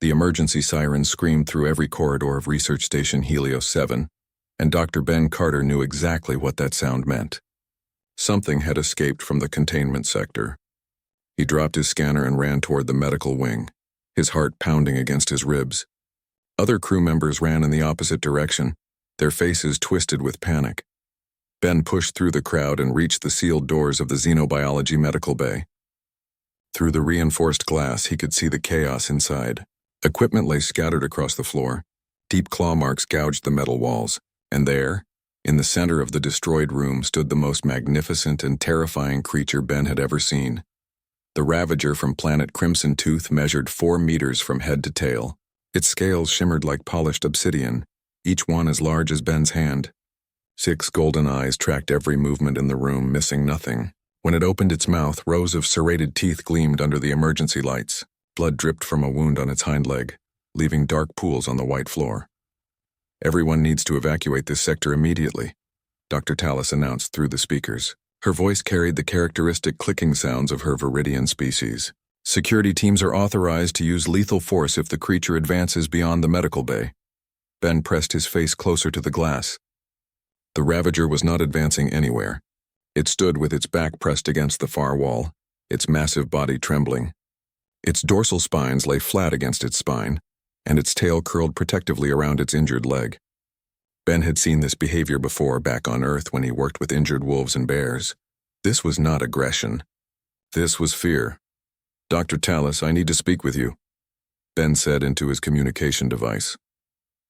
The emergency siren screamed through every corridor of Research Station Helios 7, and Dr. Ben Carter knew exactly what that sound meant. Something had escaped from the containment sector. He dropped his scanner and ran toward the medical wing, his heart pounding against his ribs. Other crew members ran in the opposite direction, their faces twisted with panic. Ben pushed through the crowd and reached the sealed doors of the xenobiology medical bay. Through the reinforced glass, he could see the chaos inside. Equipment lay scattered across the floor. Deep claw marks gouged the metal walls, and there, in the center of the destroyed room, stood the most magnificent and terrifying creature Ben had ever seen. The ravager from planet Crimson Tooth measured 4 meters from head to tail. Its scales shimmered like polished obsidian, each one as large as Ben's hand. 6 golden eyes tracked every movement in the room, missing nothing. When it opened its mouth, rows of serrated teeth gleamed under the emergency lights. Blood dripped from a wound on its hind leg, leaving dark pools on the white floor. "Everyone needs to evacuate this sector immediately," Dr. Tallis announced through the speakers. Her voice carried the characteristic clicking sounds of her Viridian species. "Security teams are authorized to use lethal force if the creature advances beyond the medical bay." Ben pressed his face closer to the glass. The ravager was not advancing anywhere. It stood with its back pressed against the far wall, its massive body trembling. Its dorsal spines lay flat against its spine, and its tail curled protectively around its injured leg. Ben had seen this behavior before back on Earth when he worked with injured wolves and bears. This was not aggression. This was fear. "Dr. Tallis, I need to speak with you," Ben said into his communication device.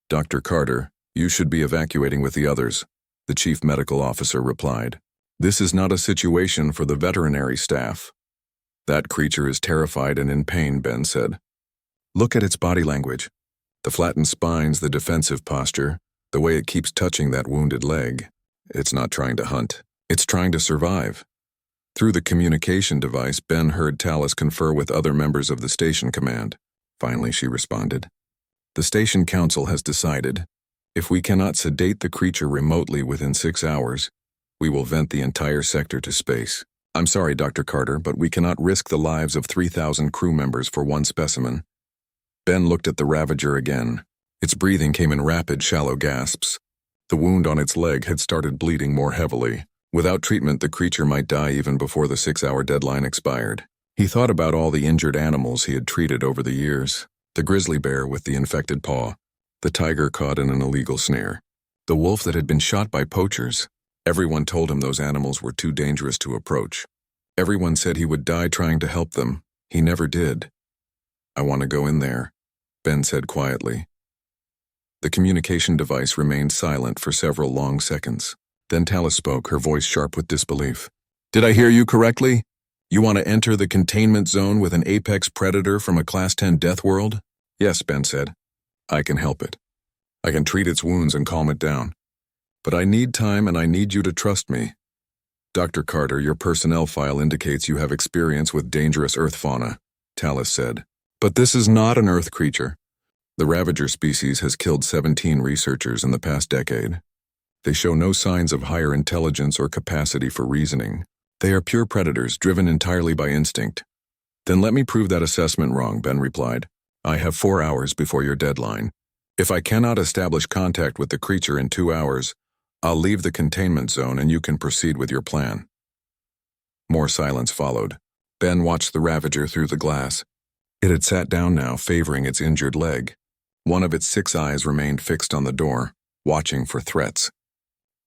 "Dr. Carter, you should be evacuating with the others," the chief medical officer replied. "This is not a situation for the veterinary staff." "That creature is terrified and in pain," Ben said. "Look at its body language. The flattened spines, the defensive posture, the way it keeps touching that wounded leg. It's not trying to hunt. It's trying to survive." Through the communication device, Ben heard Tallis confer with other members of the station command. Finally, she responded. "The station council has decided, if we cannot sedate the creature remotely within 6 hours, we will vent the entire sector to space. I'm sorry, Dr. Carter, but we cannot risk the lives of 3,000 crew members for one specimen." Ben looked at the ravager again. Its breathing came in rapid, shallow gasps. The wound on its leg had started bleeding more heavily. Without treatment, the creature might die even before the 6-hour deadline expired. He thought about all the injured animals he had treated over the years. The grizzly bear with the infected paw, the tiger caught in an illegal snare, the wolf that had been shot by poachers. Everyone told him those animals were too dangerous to approach. Everyone said he would die trying to help them. He never did. "I want to go in there," Ben said quietly. The communication device remained silent for several long seconds. Then Tallis spoke, her voice sharp with disbelief. "Did I hear you correctly? You want to enter the containment zone with an apex predator from a Class 10 death world?" "Yes," Ben said. "I can help it. I can treat its wounds and calm it down. But I need time and I need you to trust me. Dr. Carter, your personnel file indicates you have experience with dangerous Earth fauna," Tallis said. "But this is not an Earth creature. The ravager species has killed 17 researchers in the past decade. They show no signs of higher intelligence or capacity for reasoning. They are pure predators, driven entirely by instinct." "Then let me prove that assessment wrong," Ben replied. "I have 4 hours before your deadline. If I cannot establish contact with the creature in 2 hours, I'll leave the containment zone and you can proceed with your plan." More silence followed. Ben watched the ravager through the glass. It had sat down now, favoring its injured leg. One of its 6 eyes remained fixed on the door, watching for threats.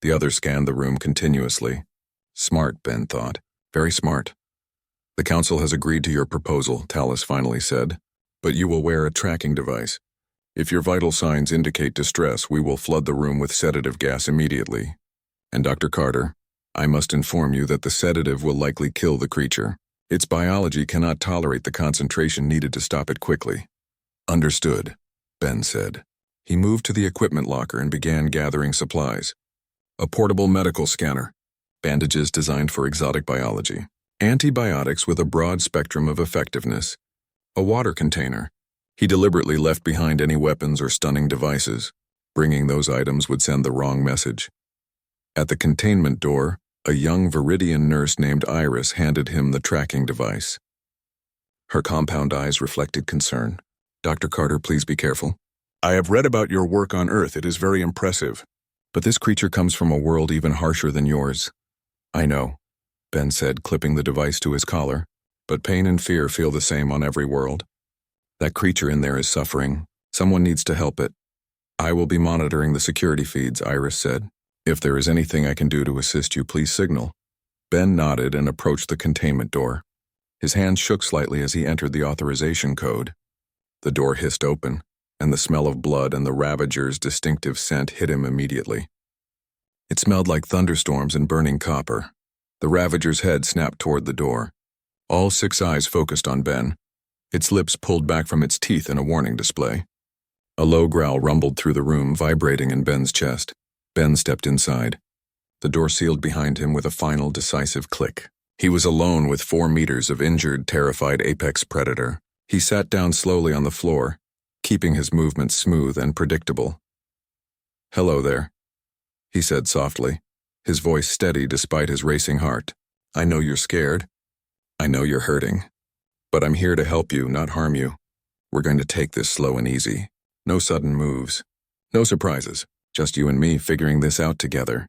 The other scanned the room continuously. Smart, Ben thought. Very smart. "The council has agreed to your proposal," Tallis finally said. "But you will wear a tracking device. If your vital signs indicate distress, we will flood the room with sedative gas immediately. And Dr. Carter, I must inform you that the sedative will likely kill the creature. Its biology cannot tolerate the concentration needed to stop it quickly." "Understood," Ben said. He moved to the equipment locker and began gathering supplies. A portable medical scanner, bandages designed for exotic biology, antibiotics with a broad spectrum of effectiveness, a water container. He deliberately left behind any weapons or stunning devices. Bringing those items would send the wrong message. At the containment door, a young Viridian nurse named Iris handed him the tracking device. Her compound eyes reflected concern. Dr. Carter, please be careful. I have read about your work on Earth. It is very impressive. But this creature comes from a world even harsher than yours. I know, Ben said, clipping the device to his collar. But pain and fear feel the same on every world. That creature in there is suffering. Someone needs to help it. I will be monitoring the security feeds, Iris said. If there is anything I can do to assist you, please signal. Ben nodded and approached the containment door. His hand shook slightly as he entered the authorization code. The door hissed open, and the smell of blood and the ravager's distinctive scent hit him immediately. It smelled like thunderstorms and burning copper. The ravager's head snapped toward the door. All 6 eyes focused on Ben. Its lips pulled back from its teeth in a warning display. A low growl rumbled through the room, vibrating in Ben's chest. Ben stepped inside. The door sealed behind him with a final decisive click. He was alone with 4 meters of injured, terrified apex predator. He sat down slowly on the floor, keeping his movements smooth and predictable. "Hello there," he said softly, his voice steady despite his racing heart. "I know you're scared. I know you're hurting. But I'm here to help you, not harm you. We're going to take this slow and easy. No sudden moves. No surprises. Just you and me figuring this out together."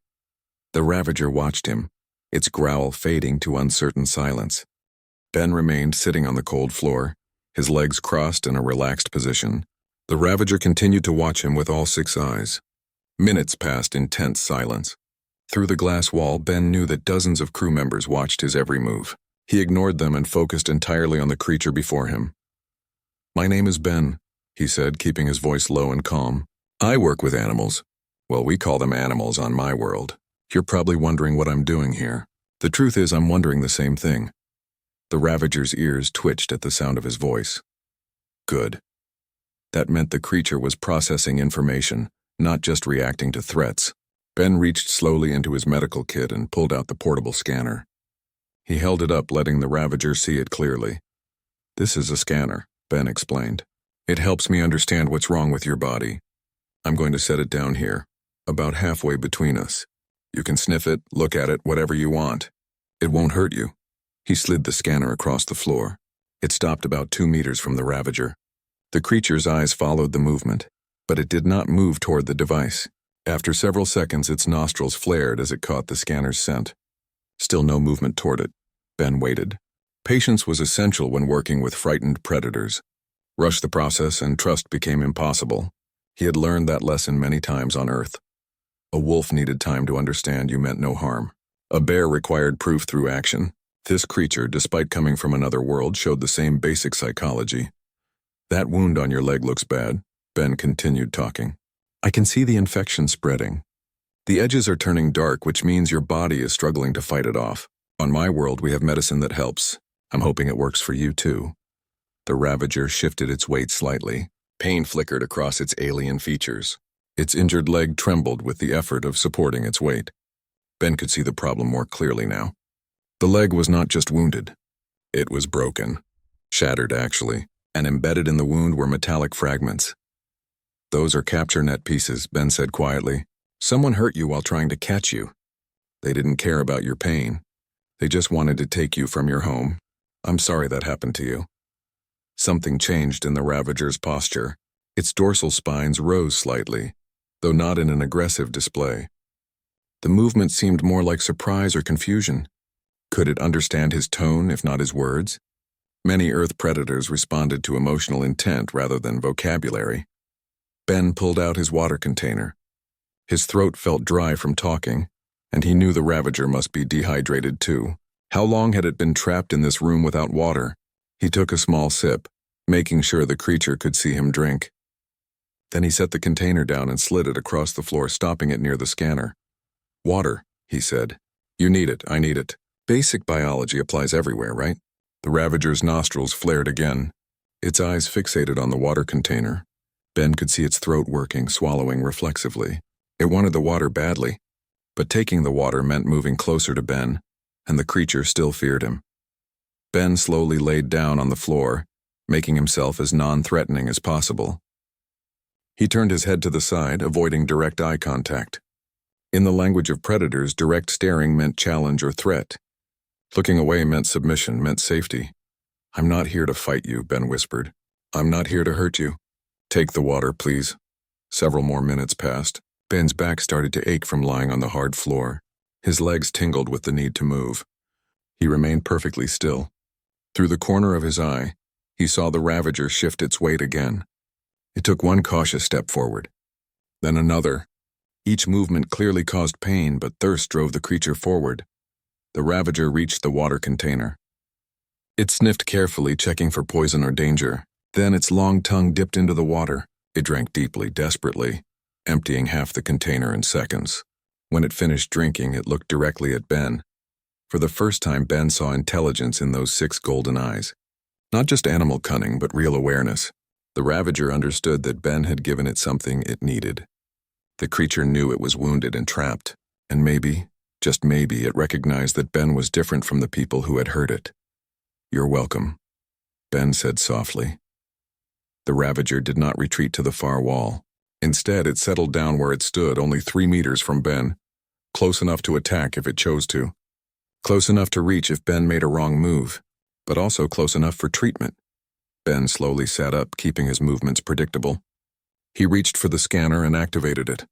The ravager watched him, its growl fading to uncertain silence. Ben remained sitting on the cold floor, his legs crossed in a relaxed position. The ravager continued to watch him with all 6 eyes. Minutes passed in tense silence. Through the glass wall, Ben knew that dozens of crew members watched his every move. He ignored them and focused entirely on the creature before him. "My name is Ben," he said, keeping his voice low and calm. "I work with animals. Well, we call them animals on my world. You're probably wondering what I'm doing here. The truth is, I'm wondering the same thing." The ravager's ears twitched at the sound of his voice. Good. That meant the creature was processing information, not just reacting to threats. Ben reached slowly into his medical kit and pulled out the portable scanner. He held it up, letting the ravager see it clearly. "This is a scanner," Ben explained. "It helps me understand what's wrong with your body. I'm going to set it down here, about halfway between us. You can sniff it, look at it, whatever you want. It won't hurt you." He slid the scanner across the floor. It stopped about 2 meters from the ravager. The creature's eyes followed the movement, but it did not move toward the device. After several seconds, its nostrils flared as it caught the scanner's scent. Still no movement toward it. Ben waited. Patience was essential when working with frightened predators. Rush the process and trust became impossible. He had learned that lesson many times on Earth. A wolf needed time to understand you meant no harm. A bear required proof through action. This creature, despite coming from another world, showed the same basic psychology. "That wound on your leg looks bad," Ben continued talking. "I can see the infection spreading. The edges are turning dark, which means your body is struggling to fight it off. On my world, we have medicine that helps. I'm hoping it works for you, too." The ravager shifted its weight slightly. Pain flickered across its alien features. Its injured leg trembled with the effort of supporting its weight. Ben could see the problem more clearly now. The leg was not just wounded. It was broken. Shattered, actually, and embedded in the wound were metallic fragments. "Those are capture net pieces," Ben said quietly. "Someone hurt you while trying to catch you. They didn't care about your pain. They just wanted to take you from your home. I'm sorry that happened to you." Something changed in the ravager's posture. Its dorsal spines rose slightly, though not in an aggressive display. The movement seemed more like surprise or confusion. Could it understand his tone, if not his words? Many Earth predators responded to emotional intent rather than vocabulary. Ben pulled out his water container. His throat felt dry from talking, and he knew the ravager must be dehydrated too. How long had it been trapped in this room without water? He took a small sip, making sure the creature could see him drink. Then he set the container down and slid it across the floor, stopping it near the scanner. "Water," he said. "You need it, I need it. Basic biology applies everywhere, right?" The ravager's nostrils flared again. Its eyes fixated on the water container. Ben could see its throat working, swallowing reflexively. It wanted the water badly, but taking the water meant moving closer to Ben, and the creature still feared him. Ben slowly laid down on the floor, making himself as non-threatening as possible. He turned his head to the side, avoiding direct eye contact. In the language of predators, direct staring meant challenge or threat. Looking away meant submission, meant safety. "I'm not here to fight you," Ben whispered. I'm not here to hurt you. Take the water, please. Several more minutes passed. Ben's back started to ache from lying on the hard floor. His legs tingled with the need to move. He remained perfectly still. Through the corner of his eye, he saw the ravager shift its weight again. It took one cautious step forward, then another. Each movement clearly caused pain, but thirst drove the creature forward. The ravager reached the water container. It sniffed carefully, checking for poison or danger. Then its long tongue dipped into the water. It drank deeply, desperately, emptying half the container in seconds. When it finished drinking, it looked directly at Ben. For the first time, Ben saw intelligence in those 6 golden eyes. Not just animal cunning, but real awareness. The ravager understood that Ben had given it something it needed. The creature knew it was wounded and trapped, and maybe, just maybe, it recognized that Ben was different from the people who had hurt it. "You're welcome," Ben said softly. The ravager did not retreat to the far wall. Instead, it settled down where it stood, only 3 meters from Ben, close enough to attack if it chose to. Close enough to reach if Ben made a wrong move, but also close enough for treatment. Ben slowly sat up, keeping his movements predictable. He reached for the scanner and activated it.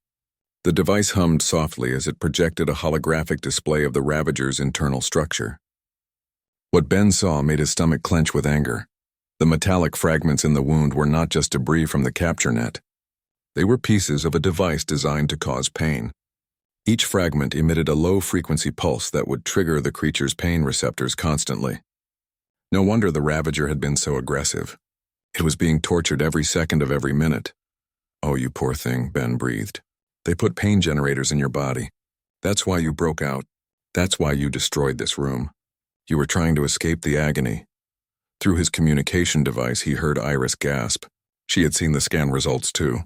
The device hummed softly as it projected a holographic display of the ravager's internal structure. What Ben saw made his stomach clench with anger. The metallic fragments in the wound were not just debris from the capture net. They were pieces of a device designed to cause pain. Each fragment emitted a low-frequency pulse that would trigger the creature's pain receptors constantly. No wonder the ravager had been so aggressive. It was being tortured every second of every minute. "Oh, you poor thing," Ben breathed. "They put pain generators in your body. That's why you broke out. That's why you destroyed this room. You were trying to escape the agony." Through his communication device, he heard Iris gasp. She had seen the scan results too.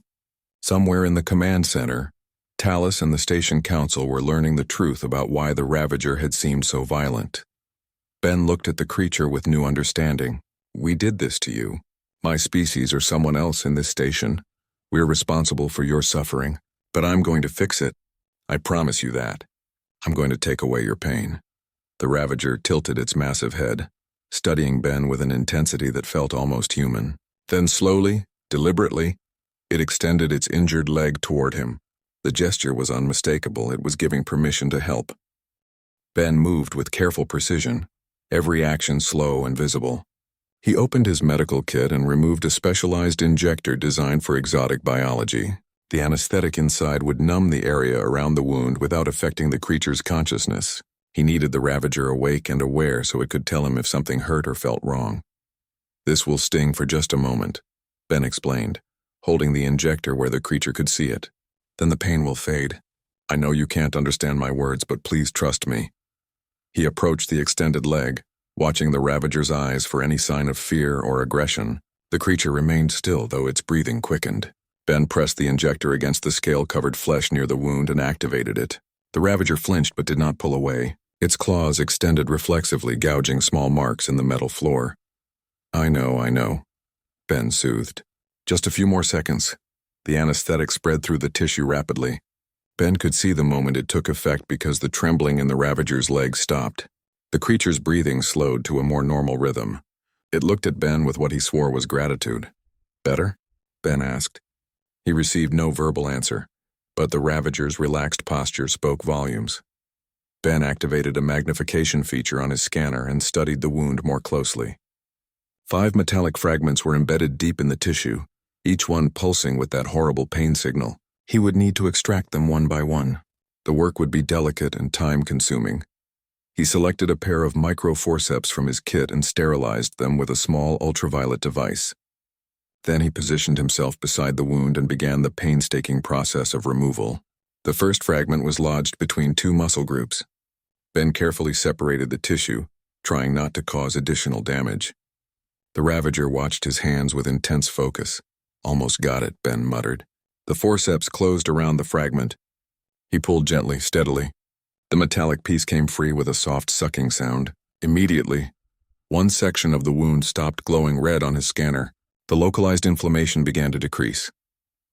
Somewhere in the command center, Talus and the station council were learning the truth about why the ravager had seemed so violent. Ben looked at the creature with new understanding. "We did this to you. My species or someone else in this station. We're responsible for your suffering, but I'm going to fix it. I promise you that. I'm going to take away your pain." The ravager tilted its massive head, studying Ben with an intensity that felt almost human. Then slowly, deliberately, it extended its injured leg toward him. The gesture was unmistakable. It was giving permission to help. Ben moved with careful precision, every action slow and visible. He opened his medical kit and removed a specialized injector designed for exotic biology. The anesthetic inside would numb the area around the wound without affecting the creature's consciousness. He needed the ravager awake and aware so it could tell him if something hurt or felt wrong. "This will sting for just a moment," Ben explained, holding the injector where the creature could see it. "Then the pain will fade. I know you can't understand my words, but please trust me." He approached the extended leg, watching the ravager's eyes for any sign of fear or aggression. The creature remained still, though its breathing quickened. Ben pressed the injector against the scale-covered flesh near the wound and activated it. The ravager flinched but did not pull away. Its claws extended reflexively, gouging small marks in the metal floor. I know," Ben soothed. "Just a few more seconds." The anesthetic spread through the tissue rapidly. Ben could see the moment it took effect because the trembling in the ravager's legs stopped. The creature's breathing slowed to a more normal rhythm. It looked at Ben with what he swore was gratitude. "Better?" Ben asked. He received no verbal answer, but the ravager's relaxed posture spoke volumes. Ben activated a magnification feature on his scanner and studied the wound more closely. 5 metallic fragments were embedded deep in the tissue, each one pulsing with that horrible pain signal. He would need to extract them one by one. The work would be delicate and time-consuming. He selected a pair of microforceps from his kit and sterilized them with a small ultraviolet device. Then he positioned himself beside the wound and began the painstaking process of removal. The first fragment was lodged between 2 muscle groups. Ben carefully separated the tissue, trying not to cause additional damage. The ravager watched his hands with intense focus. "Almost got it," Ben muttered. The forceps closed around the fragment. He pulled gently, steadily. The metallic piece came free with a soft sucking sound. Immediately, one section of the wound stopped glowing red on his scanner. The localized inflammation began to decrease.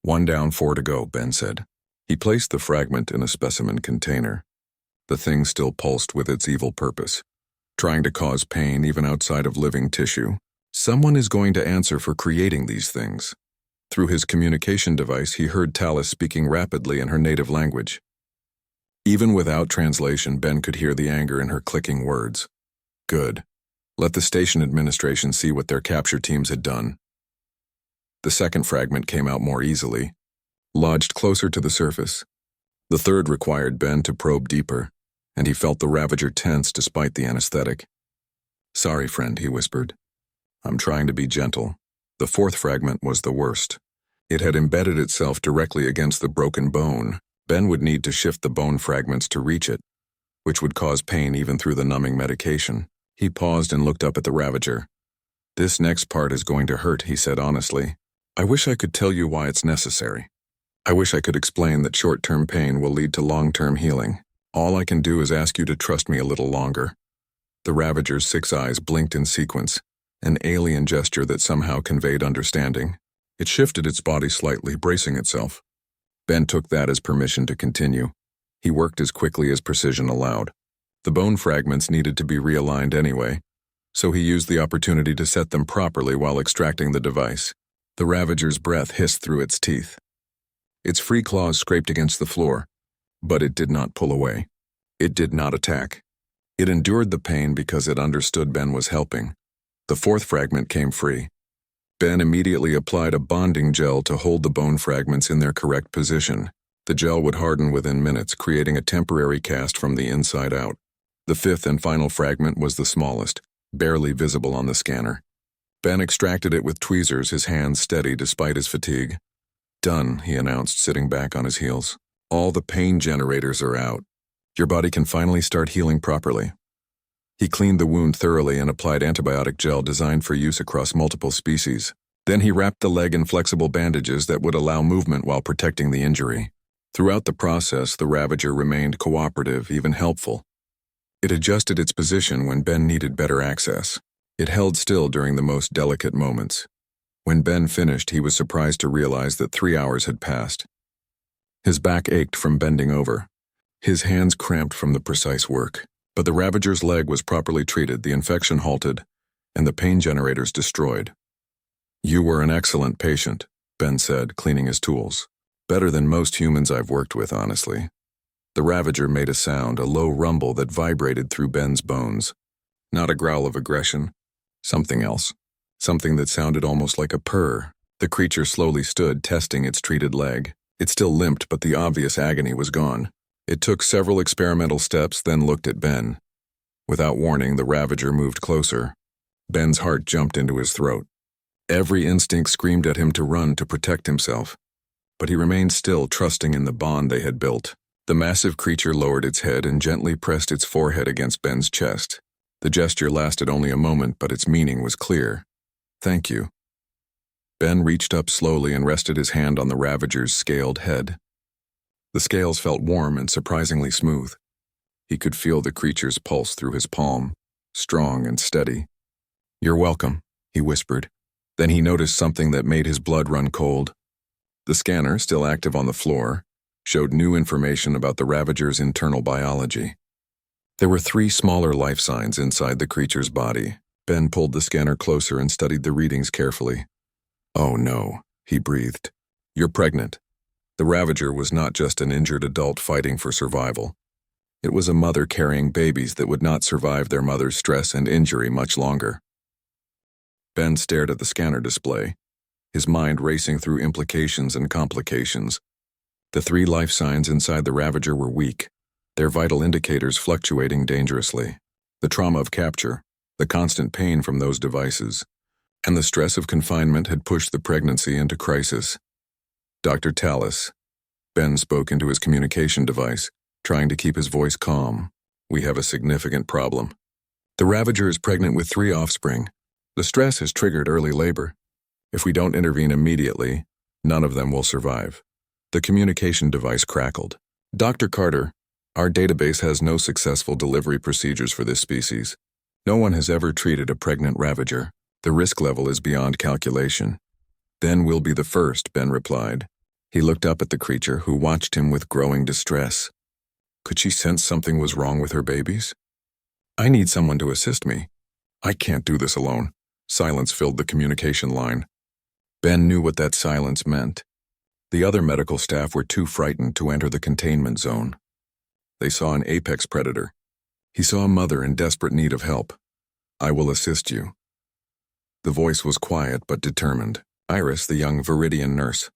"1 down, 4 to go," Ben said. He placed the fragment in a specimen container. The thing still pulsed with its evil purpose, trying to cause pain even outside of living tissue. Someone is going to answer for creating these things. Through his communication device, he heard Talus speaking rapidly in her native language. Even without translation, Ben could hear the anger in her clicking words. Good. Let the station administration see what their capture teams had done. The second fragment came out more easily, lodged closer to the surface. The third required Ben to probe deeper, and he felt the Ravager tense despite the anesthetic. Sorry, friend, he whispered. I'm trying to be gentle. The fourth fragment was the worst. It had embedded itself directly against the broken bone. Ben would need to shift the bone fragments to reach it, which would cause pain even through the numbing medication. He paused and looked up at the Ravager. This next part is going to hurt, he said honestly. I wish I could tell you why it's necessary. I wish I could explain that short-term pain will lead to long-term healing. All I can do is ask you to trust me a little longer. The Ravager's 6 eyes blinked in sequence, an alien gesture that somehow conveyed understanding. It shifted its body slightly, bracing itself. Ben took that as permission to continue. He worked as quickly as precision allowed. The bone fragments needed to be realigned anyway, so he used the opportunity to set them properly while extracting the device. The Ravager's breath hissed through its teeth. Its free claws scraped against the floor, but it did not pull away. It did not attack. It endured the pain because it understood Ben was helping. The fourth fragment came free. Ben immediately applied a bonding gel to hold the bone fragments in their correct position. The gel would harden within minutes, creating a temporary cast from the inside out. The fifth and final fragment was the smallest, barely visible on the scanner. Ben extracted it with tweezers, his hands steady despite his fatigue. Done, he announced, sitting back on his heels. All the pain generators are out. Your body can finally start healing properly. He cleaned the wound thoroughly and applied antibiotic gel designed for use across multiple species. Then he wrapped the leg in flexible bandages that would allow movement while protecting the injury. Throughout the process, the Ravager remained cooperative, even helpful. It adjusted its position when Ben needed better access. It held still during the most delicate moments. When Ben finished, he was surprised to realize that 3 hours had passed. His back ached from bending over. His hands cramped from the precise work. But the Ravager's leg was properly treated, the infection halted, and the pain generators destroyed. You were an excellent patient, Ben said, cleaning his tools. Better than most humans I've worked with, honestly. The Ravager made a sound, a low rumble that vibrated through Ben's bones. Not a growl of aggression. Something else. Something that sounded almost like a purr. The creature slowly stood, testing its treated leg. It still limped, but the obvious agony was gone. It took several experimental steps, then looked at Ben. Without warning, the Ravager moved closer. Ben's heart jumped into his throat. Every instinct screamed at him to run to protect himself. But he remained still, trusting in the bond they had built. The massive creature lowered its head and gently pressed its forehead against Ben's chest. The gesture lasted only a moment, but its meaning was clear. Thank you. Ben reached up slowly and rested his hand on the Ravager's scaled head. The scales felt warm and surprisingly smooth. He could feel the creature's pulse through his palm, strong and steady. You're welcome, he whispered. Then he noticed something that made his blood run cold. The scanner, still active on the floor, showed new information about the Ravager's internal biology. There were 3 smaller life signs inside the creature's body. Ben pulled the scanner closer and studied the readings carefully. Oh no, he breathed. You're pregnant. The Ravager was not just an injured adult fighting for survival. It was a mother carrying babies that would not survive their mother's stress and injury much longer. Ben stared at the scanner display, his mind racing through implications and complications. The 3 life signs inside the Ravager were weak, their vital indicators fluctuating dangerously. The trauma of capture, the constant pain from those devices, and the stress of confinement had pushed the pregnancy into crisis. Dr. Talus. Ben spoke into his communication device, trying to keep his voice calm. We have a significant problem. The Ravager is pregnant with 3 offspring. The stress has triggered early labor. If we don't intervene immediately, none of them will survive. The communication device crackled. Dr. Carter, our database has no successful delivery procedures for this species. No one has ever treated a pregnant Ravager. The risk level is beyond calculation. Then we'll be the first, Ben replied. He looked up at the creature, who watched him with growing distress. Could she sense something was wrong with her babies? I need someone to assist me. I can't do this alone. Silence filled the communication line. Ben knew what that silence meant. The other medical staff were too frightened to enter the containment zone. They saw an apex predator. He saw a mother in desperate need of help. "I will assist you." The voice was quiet but determined. Iris, the young Viridian nurse.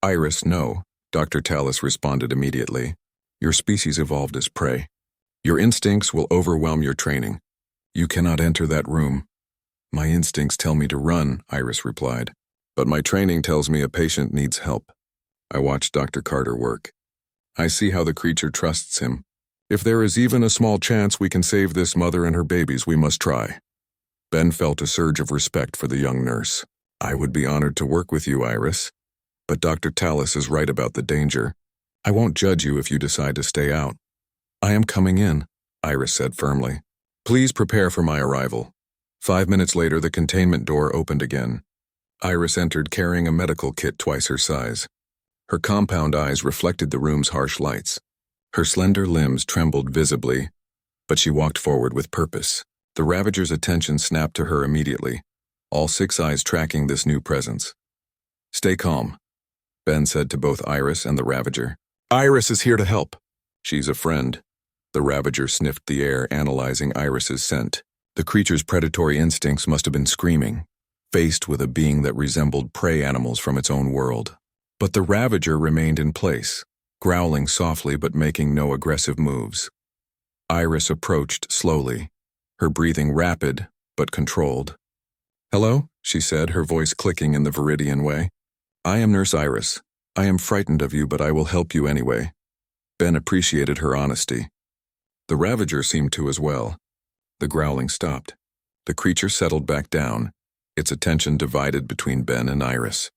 "Iris, no," Dr. Tallis responded immediately. "Your species evolved as prey. Your instincts will overwhelm your training. You cannot enter that room." "My instincts tell me to run," Iris replied. "But my training tells me a patient needs help." I watched Dr. Carter work. I see how the creature trusts him. If there is even a small chance we can save this mother and her babies, we must try. Ben felt a surge of respect for the young nurse. "I would be honored to work with you, Iris. But Dr. Tallis is right about the danger. I won't judge you if you decide to stay out." "I am coming in," Iris said firmly. "Please prepare for my arrival." 5 minutes later, the containment door opened again. Iris entered carrying a medical kit twice her size. Her compound eyes reflected the room's harsh lights. Her slender limbs trembled visibly, but she walked forward with purpose. The Ravager's attention snapped to her immediately, all 6 eyes tracking this new presence. "Stay calm," Ben said to both Iris and the Ravager. "Iris is here to help." "She's a friend." The Ravager sniffed the air, analyzing Iris's scent. The creature's predatory instincts must have been screaming, faced with a being that resembled prey animals from its own world. But the Ravager remained in place, growling softly but making no aggressive moves. Iris approached slowly, her breathing rapid but controlled. "Hello," she said, her voice clicking in the Viridian way. "I am Nurse Iris. I am frightened of you, but I will help you anyway." Ben appreciated her honesty. The Ravager seemed to as well. The growling stopped. The creature settled back down, its attention divided between Ben and Iris.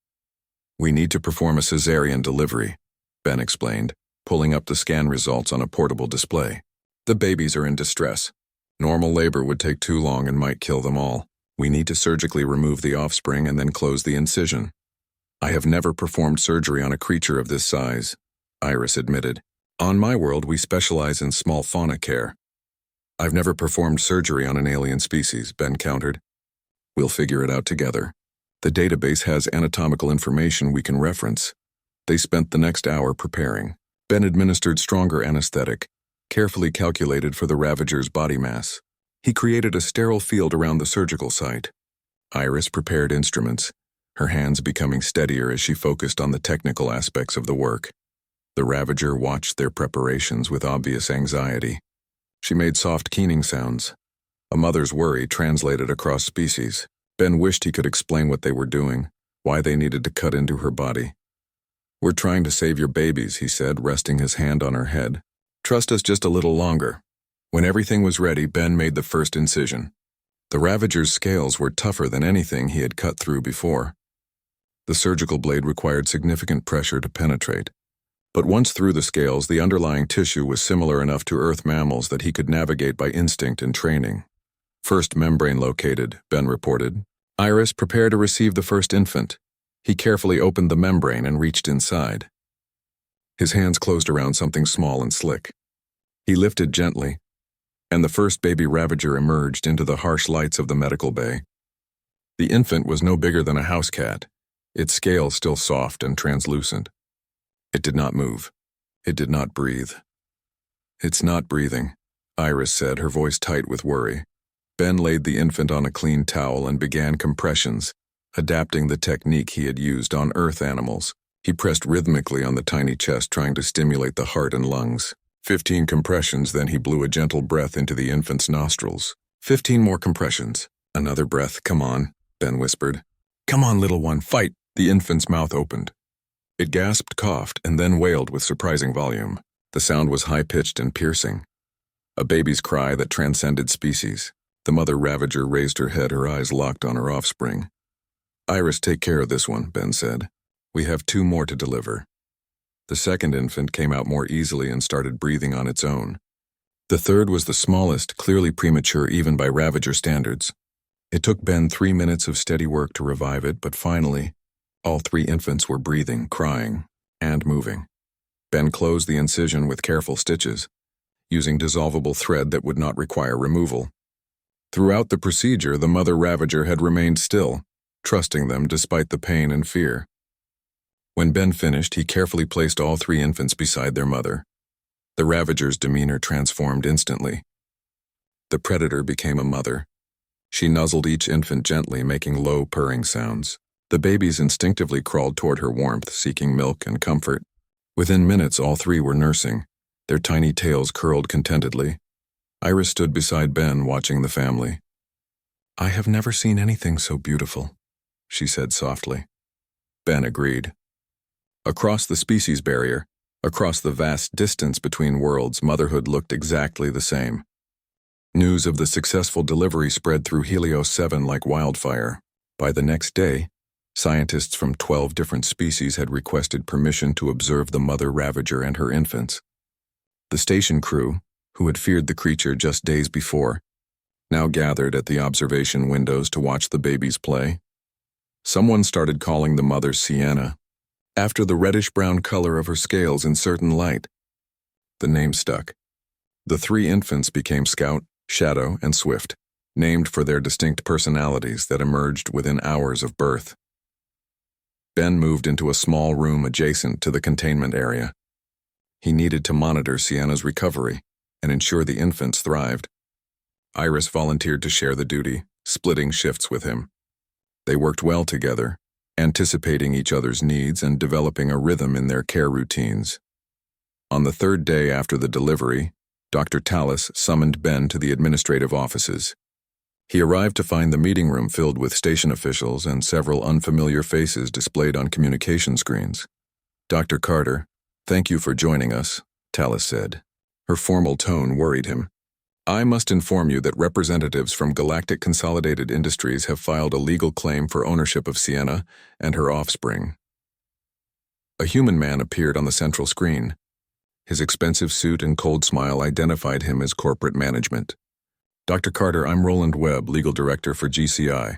"We need to perform a cesarean delivery," Ben explained, pulling up the scan results on a portable display. "The babies are in distress. Normal labor would take too long and might kill them all. We need to surgically remove the offspring and then close the incision." "I have never performed surgery on a creature of this size," Iris admitted. "On my world, we specialize in small fauna care." "I've never performed surgery on an alien species," Ben countered. "We'll figure it out together. The database has anatomical information we can reference." They spent the next hour preparing. Ben administered stronger anesthetic, carefully calculated for the Ravager's body mass. He created a sterile field around the surgical site. Iris prepared instruments, her hands becoming steadier as she focused on the technical aspects of the work. The Ravager watched their preparations with obvious anxiety. She made soft keening sounds, a mother's worry translated across species. Ben wished he could explain what they were doing, why they needed to cut into her body. "We're trying to save your babies," he said, resting his hand on her head. "Trust us just a little longer." When everything was ready, Ben made the first incision. The Ravager's scales were tougher than anything he had cut through before. The surgical blade required significant pressure to penetrate. But once through the scales, the underlying tissue was similar enough to Earth mammals that he could navigate by instinct and training. "First membrane located," Ben reported. Iris prepared to receive the first infant. He carefully opened the membrane and reached inside. His hands closed around something small and slick. He lifted gently, and the first baby Ravager emerged into the harsh lights of the medical bay. The infant was no bigger than a house cat, its scales still soft and translucent. It did not move. It did not breathe. "It's not breathing," Iris said, her voice tight with worry. Ben laid the infant on a clean towel and began compressions, adapting the technique he had used on Earth animals. He pressed rhythmically on the tiny chest, trying to stimulate the heart and lungs. 15 compressions, then he blew a gentle breath into the infant's nostrils. 15 more compressions. Another breath. "Come on," Ben whispered. "Come on, little one, fight." The infant's mouth opened. It gasped, coughed, and then wailed with surprising volume. The sound was high-pitched and piercing, a baby's cry that transcended species. The mother Ravager raised her head, her eyes locked on her offspring. "Iris, take care of this one," Ben said. "We have 2 more to deliver." The second infant came out more easily and started breathing on its own. The third was the smallest, clearly premature even by Ravager standards. It took Ben 3 minutes of steady work to revive it, but finally, all 3 infants were breathing, crying, and moving. Ben closed the incision with careful stitches, using dissolvable thread that would not require removal. Throughout the procedure, the mother ravager had remained still, trusting them despite the pain and fear. When Ben finished, he carefully placed all 3 infants beside their mother. The ravager's demeanor transformed instantly. The predator became a mother. She nuzzled each infant gently, making low, purring sounds. The babies instinctively crawled toward her warmth, seeking milk and comfort. Within minutes, all 3 were nursing, their tiny tails curled contentedly. Iris stood beside Ben, watching the family. "I have never seen anything so beautiful," she said softly. Ben agreed. Across the species barrier, across the vast distance between worlds, motherhood looked exactly the same. News of the successful delivery spread through Helios 7 like wildfire. By the next day, scientists from 12 different species had requested permission to observe the mother ravager and her infants. The station crew, who had feared the creature just days before, now gathered at the observation windows to watch the babies play. Someone started calling the mother Sienna, after the reddish-brown color of her scales in certain light. The name stuck. The 3 infants became Scout, Shadow, and Swift, named for their distinct personalities that emerged within hours of birth. Ben moved into a small room adjacent to the containment area. He needed to monitor Sienna's recovery and ensure the infants thrived. Iris volunteered to share the duty, splitting shifts with him. They worked well together, anticipating each other's needs and developing a rhythm in their care routines. On the 3rd day after the delivery, Dr. Tallis summoned Ben to the administrative offices. He arrived to find the meeting room filled with station officials and several unfamiliar faces displayed on communication screens. "Dr. Carter, thank you for joining us," Tallis said. Her formal tone worried him. "I must inform you that representatives from Galactic Consolidated Industries have filed a legal claim for ownership of Sienna and her offspring." A human man appeared on the central screen. His expensive suit and cold smile identified him as corporate management. "Dr. Carter, I'm Roland Webb, legal director for GCI.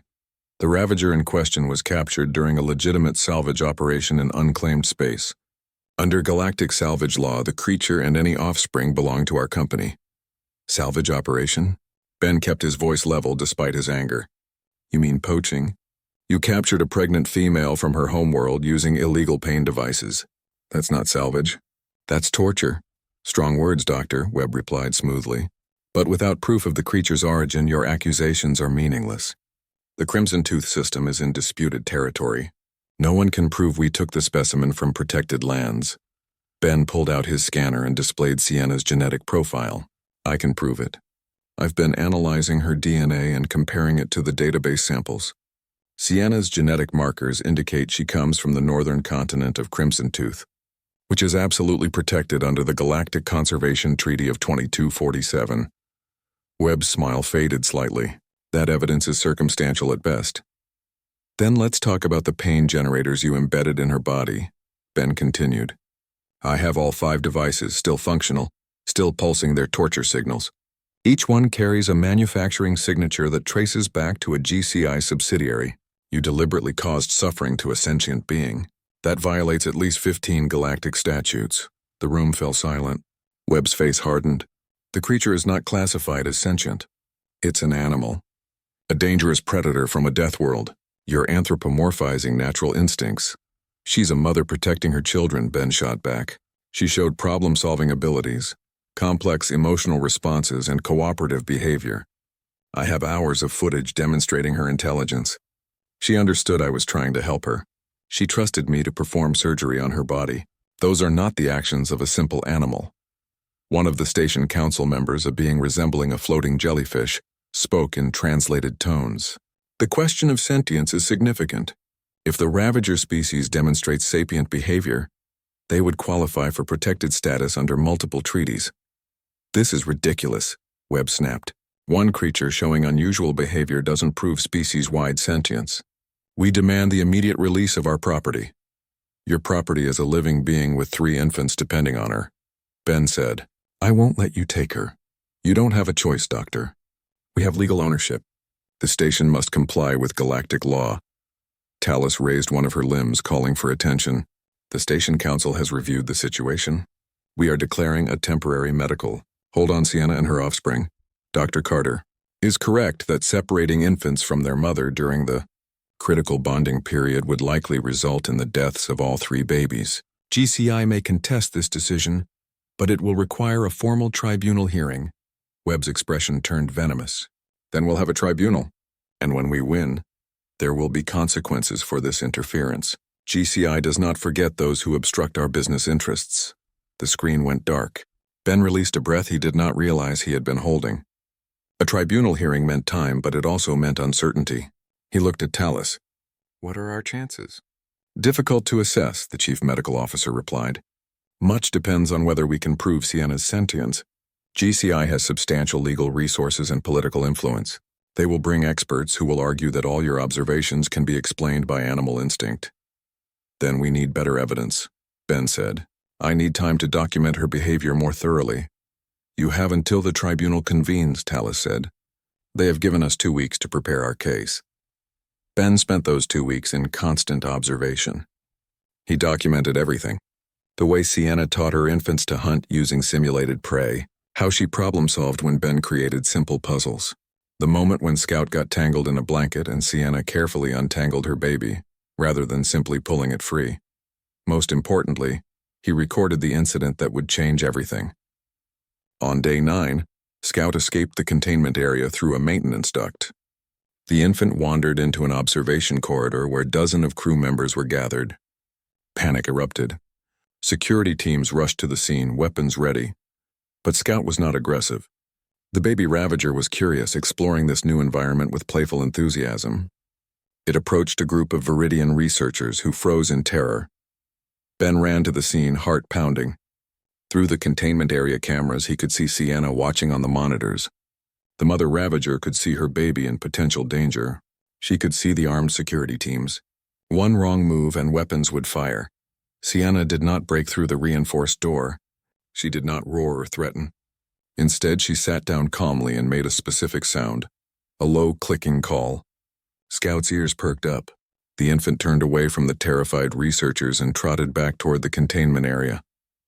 The ravager in question was captured during a legitimate salvage operation in unclaimed space. Under galactic salvage law, the creature and any offspring belong to our company." "Salvage operation?" Ben kept his voice level despite his anger. "You mean poaching? You captured a pregnant female from her homeworld using illegal pain devices. That's not salvage. That's torture." "Strong words, Doctor," Webb replied smoothly. "But without proof of the creature's origin, your accusations are meaningless. The Crimson Tooth system is in disputed territory. No one can prove we took the specimen from protected lands." Ben pulled out his scanner and displayed Sienna's genetic profile. "I can prove it. I've been analyzing her DNA and comparing it to the database samples. Sienna's genetic markers indicate she comes from the northern continent of Crimson Tooth, which is absolutely protected under the Galactic Conservation Treaty of 2247. Webb's smile faded slightly. "That evidence is circumstantial at best." "Then let's talk about the pain generators you embedded in her body," Ben continued. "I have all 5 devices, still functional, still pulsing their torture signals. Each one carries a manufacturing signature that traces back to a GCI subsidiary. You deliberately caused suffering to a sentient being. That violates at least 15 galactic statutes." The room fell silent. Webb's face hardened. "The creature is not classified as sentient. It's an animal. A dangerous predator from a death world. You're anthropomorphizing natural instincts." "She's a mother protecting her children," Ben shot back. "She showed problem-solving abilities, complex emotional responses, and cooperative behavior. I have hours of footage demonstrating her intelligence. She understood I was trying to help her. She trusted me to perform surgery on her body. Those are not the actions of a simple animal." One of the station council members, a being resembling a floating jellyfish, spoke in translated tones. "The question of sentience is significant. If the ravager species demonstrates sapient behavior, they would qualify for protected status under multiple treaties." "This is ridiculous," Webb snapped. "One creature showing unusual behavior doesn't prove species-wide sentience. We demand the immediate release of our property." "Your property is a living being with 3 infants depending on her," Ben said. "I won't let you take her. You don't have a choice, Doctor. We have legal ownership. The station must comply with galactic law." Tallis raised one of her limbs, calling for attention. "The station council has reviewed the situation. We are declaring a temporary medical. Hold on Sienna and her offspring. Dr. Carter." is correct that separating infants from their mother during the critical bonding period would likely result in the deaths of all three babies. GCI may contest this decision, but it will require a formal tribunal hearing. Webb's expression turned venomous. Then we'll have a tribunal, and when we win, there will be consequences for this interference. GCI does not forget those who obstruct our business interests. The screen went dark. Ben released a breath he did not realize he had been holding. A tribunal hearing meant time, but it also meant uncertainty. He looked at Tallis. What are our chances? Difficult to assess, the chief medical officer replied. Much depends on whether we can prove Sienna's sentience. GCI has substantial legal resources and political influence. They will bring experts who will argue that all your observations can be explained by animal instinct. Then we need better evidence, Ben said. I need time to document her behavior more thoroughly. You have until the tribunal convenes, Tallis said. They have given us 2 weeks to prepare our case. Ben spent those 2 weeks in constant observation. He documented everything. The way Sienna taught her infants to hunt using simulated prey, how she problem-solved when Ben created simple puzzles, the moment when Scout got tangled in a blanket and Sienna carefully untangled her baby, rather than simply pulling it free. Most importantly, he recorded the incident that would change everything. On day 9, Scout escaped the containment area through a maintenance duct. The infant wandered into an observation corridor where dozens of crew members were gathered. Panic erupted. Security teams rushed to the scene, weapons ready. But Scout was not aggressive. The baby ravager was curious, exploring this new environment with playful enthusiasm. It approached a group of Viridian researchers who froze in terror. Ben ran to the scene, heart pounding. Through the containment area cameras, he could see Sienna watching on the monitors. The mother ravager could see her baby in potential danger. She could see the armed security teams. One wrong move and weapons would fire. Sienna did not break through the reinforced door. She did not roar or threaten. Instead, she sat down calmly and made a specific sound, a low clicking call. Scout's ears perked up. The infant turned away from the terrified researchers and trotted back toward the containment area,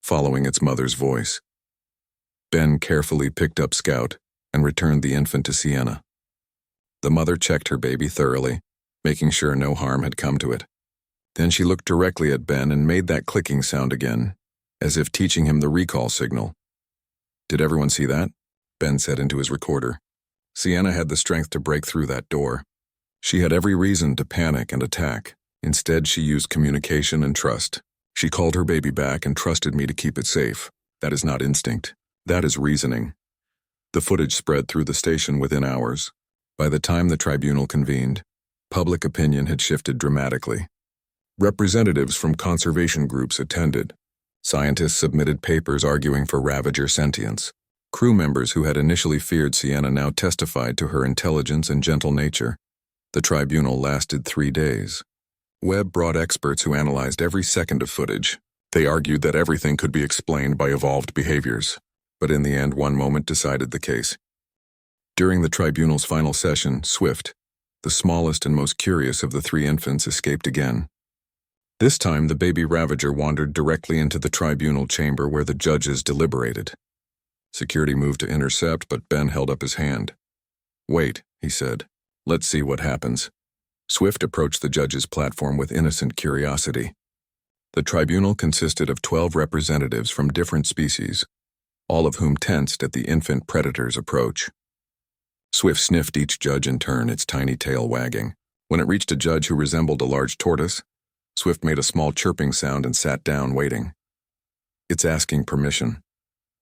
following its mother's voice. Ben carefully picked up Scout and returned the infant to Sienna. The mother checked her baby thoroughly, making sure no harm had come to it. Then she looked directly at Ben and made that clicking sound again, as if teaching him the recall signal. Did everyone see that? Ben said into his recorder. Sienna had the strength to break through that door. She had every reason to panic and attack. Instead, she used communication and trust. She called her baby back and trusted me to keep it safe. That is not instinct. That is reasoning. The footage spread through the station within hours. By the time the tribunal convened, public opinion had shifted dramatically. Representatives from conservation groups attended. Scientists submitted papers arguing for ravager sentience. Crew members who had initially feared Sienna now testified to her intelligence and gentle nature. The tribunal lasted 3 days. Webb brought experts who analyzed every second of footage. They argued that everything could be explained by evolved behaviors, but in the end, one moment decided the case. During the tribunal's final session, Swift, the smallest and most curious of the 3 infants, escaped again. This time, the baby ravager wandered directly into the tribunal chamber where the judges deliberated. Security moved to intercept, but Ben held up his hand. Wait, he said. Let's see what happens. Swift approached the judge's platform with innocent curiosity. The tribunal consisted of 12 representatives from different species, all of whom tensed at the infant predator's approach. Swift sniffed each judge in turn, its tiny tail wagging. When it reached a judge who resembled a large tortoise, Swift made a small chirping sound and sat down, waiting. It's asking permission,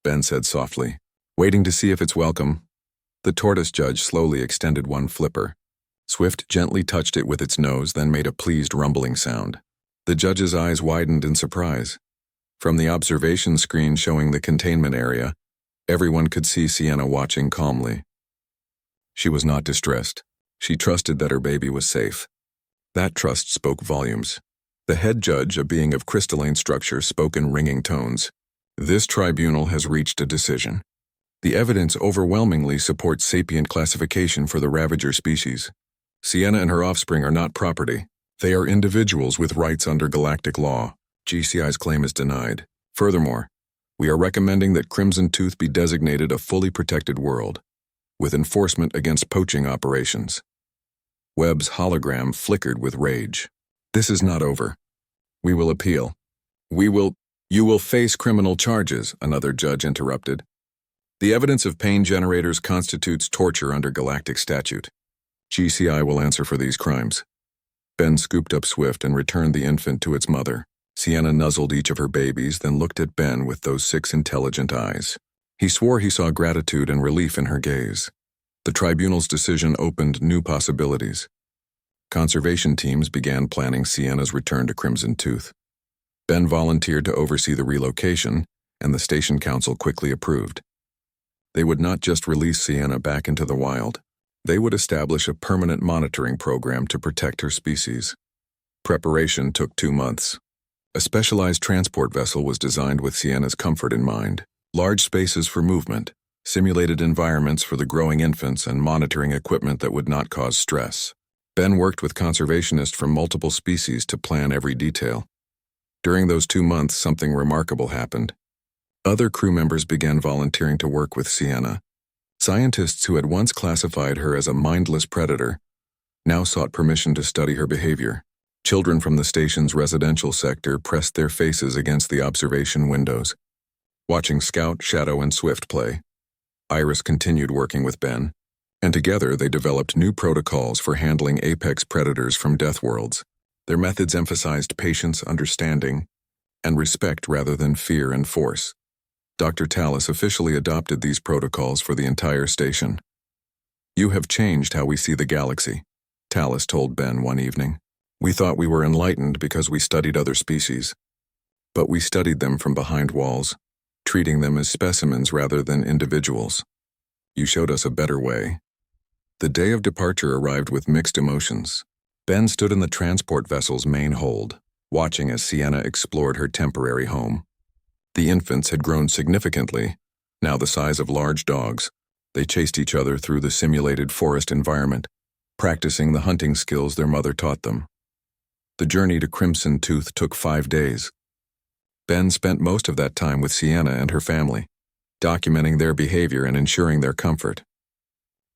Ben said softly, waiting to see if it's welcome. The tortoise judge slowly extended one flipper. Swift gently touched it with its nose, then made a pleased rumbling sound. The judge's eyes widened in surprise. From the observation screen showing the containment area, everyone could see Sienna watching calmly. She was not distressed. She trusted that her baby was safe. That trust spoke volumes. The head judge, a being of crystalline structure, spoke in ringing tones. This tribunal has reached a decision. The evidence overwhelmingly supports sapient classification for the ravager species. Sienna and her offspring are not property. They are individuals with rights under galactic law. GCI's claim is denied. Furthermore, we are recommending that Crimson Tooth be designated a fully protected world. with enforcement against poaching operations. Webb's hologram flickered with rage. "This is not over. We will appeal. You will face criminal charges," another judge interrupted. "The evidence of pain generators constitutes torture under galactic statute. GCI will answer for these crimes." Ben scooped up Swift and returned the infant to its mother. Sienna nuzzled each of her babies, then looked at Ben with those 6 intelligent eyes. He swore he saw gratitude and relief in her gaze. The tribunal's decision opened new possibilities. Conservation teams began planning Sienna's return to Crimson Tooth. Ben volunteered to oversee the relocation, and the station council quickly approved. They would not just release Sienna back into the wild. They would establish a permanent monitoring program to protect her species. Preparation took 2 months. A specialized transport vessel was designed with Sienna's comfort in mind. Large spaces for movement, simulated environments for the growing infants, and monitoring equipment that would not cause stress. Ben worked with conservationists from multiple species to plan every detail. During those 2 months, something remarkable happened. Other crew members began volunteering to work with Sienna. Scientists who had once classified her as a mindless predator now sought permission to study her behavior. Children from the station's residential sector pressed their faces against the observation windows, watching Scout, Shadow, and Swift play. Iris continued working with Ben, and together they developed new protocols for handling apex predators from death worlds. Their methods emphasized patience, understanding, and respect rather than fear and force. Dr. Tallis officially adopted these protocols for the entire station. "You have changed how we see the galaxy," Tallis told Ben one evening. "We thought we were enlightened because we studied other species. But we studied them from behind walls, treating them as specimens rather than individuals. You showed us a better way." The day of departure arrived with mixed emotions. Ben stood in the transport vessel's main hold, watching as Sienna explored her temporary home. The infants had grown significantly, now the size of large dogs. They chased each other through the simulated forest environment, practicing the hunting skills their mother taught them. The journey to Crimson Tooth took 5 days. Ben spent most of that time with Sienna and her family, documenting their behavior and ensuring their comfort.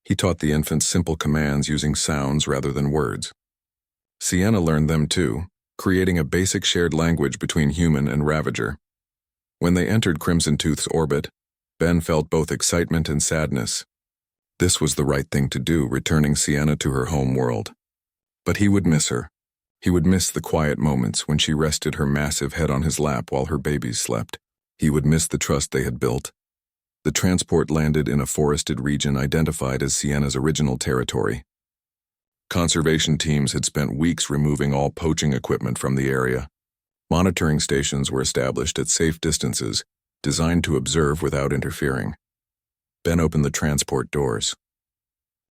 He taught the infants simple commands using sounds rather than words. Sienna learned them too, creating a basic shared language between human and ravager. When they entered Crimson Tooth's orbit, Ben felt both excitement and sadness. This was the right thing to do, returning Sienna to her home world. But he would miss her. He would miss the quiet moments when she rested her massive head on his lap while her babies slept. He would miss the trust they had built. The transport landed in a forested region identified as Sienna's original territory. Conservation teams had spent weeks removing all poaching equipment from the area. Monitoring stations were established at safe distances, designed to observe without interfering. Ben opened the transport doors.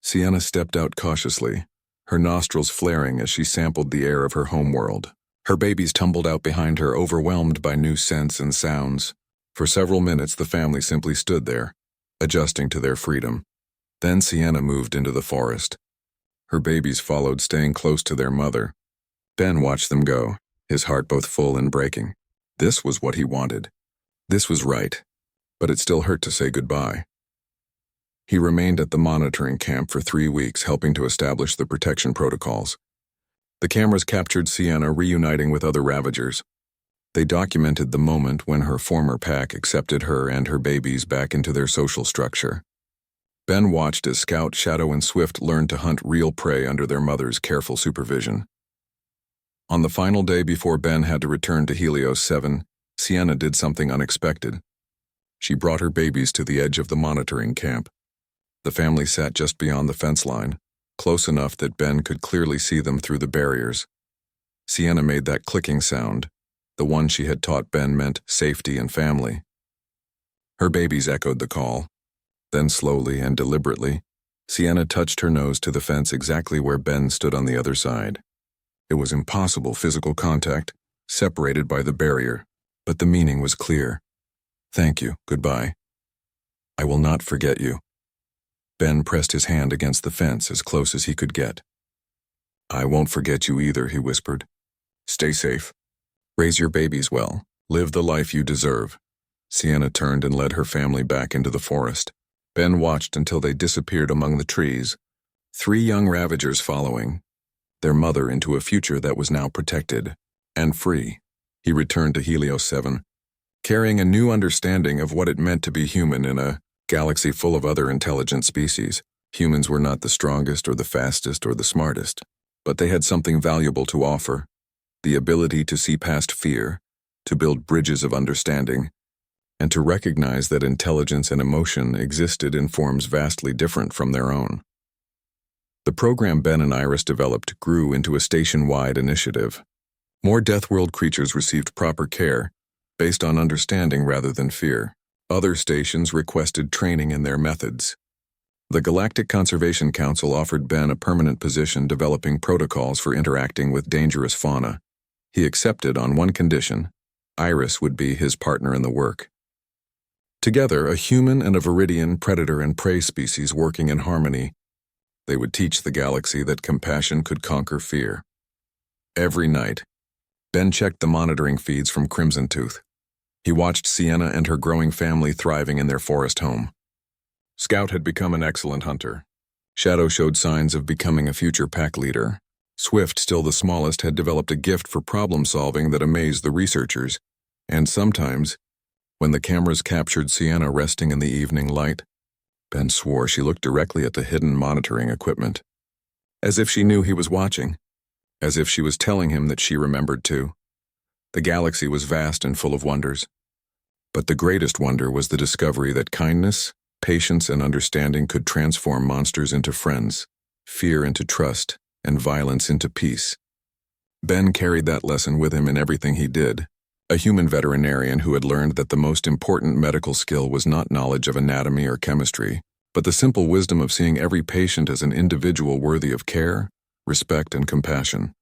Sienna stepped out cautiously, her nostrils flaring as she sampled the air of her homeworld. Her babies tumbled out behind her, overwhelmed by new scents and sounds. For several minutes, the family simply stood there, adjusting to their freedom. Then Sienna moved into the forest. Her babies followed, staying close to their mother. Ben watched them go, his heart both full and breaking. This was what he wanted. This was right, but it still hurt to say goodbye. He remained at the monitoring camp for 3 weeks, helping to establish the protection protocols. The cameras captured Sienna reuniting with other ravagers. They documented the moment when her former pack accepted her and her babies back into their social structure. Ben watched as Scout, Shadow, and Swift learned to hunt real prey under their mother's careful supervision. On the final day before Ben had to return to Helios 7, Sienna did something unexpected. She brought her babies to the edge of the monitoring camp. The family sat just beyond the fence line, close enough that Ben could clearly see them through the barriers. Sienna made that clicking sound, the one she had taught Ben meant safety and family. Her babies echoed the call. Then slowly and deliberately, Sienna touched her nose to the fence exactly where Ben stood on the other side. It was impossible physical contact, separated by the barrier, but the meaning was clear. "Thank you, goodbye. I will not forget you." Ben pressed his hand against the fence as close as he could get. "I won't forget you either," he whispered. "Stay safe. Raise your babies well. Live the life you deserve." Sienna turned and led her family back into the forest. Ben watched until they disappeared among the trees, 3 young ravagers following, their mother into a future that was now protected and free. He returned to Helios 7, carrying a new understanding of what it meant to be human in a galaxy full of other intelligent species. Humans were not the strongest or the fastest or the smartest, but they had something valuable to offer: the ability to see past fear, to build bridges of understanding, and to recognize that intelligence and emotion existed in forms vastly different from their own. The program Ben and Iris developed grew into a station-wide initiative. More Deathworld creatures received proper care, based on understanding rather than fear. Other stations requested training in their methods. The Galactic Conservation Council offered Ben a permanent position developing protocols for interacting with dangerous fauna. He accepted on one condition: Iris would be his partner in the work. Together, a human and a Viridian predator and prey species working in harmony, they would teach the galaxy that compassion could conquer fear. Every night, Ben checked the monitoring feeds from Crimson Tooth. He watched Sienna and her growing family thriving in their forest home. Scout had become an excellent hunter. Shadow showed signs of becoming a future pack leader. Swift, still the smallest, had developed a gift for problem-solving that amazed the researchers, and sometimes, when the cameras captured Sienna resting in the evening light, Ben swore she looked directly at the hidden monitoring equipment, as if she knew he was watching, as if she was telling him that she remembered too. The galaxy was vast and full of wonders, but the greatest wonder was the discovery that kindness, patience, and understanding could transform monsters into friends, fear into trust, and violence into peace. Ben carried that lesson with him in everything he did. A human veterinarian who had learned that the most important medical skill was not knowledge of anatomy or chemistry, but the simple wisdom of seeing every patient as an individual worthy of care, respect, and compassion.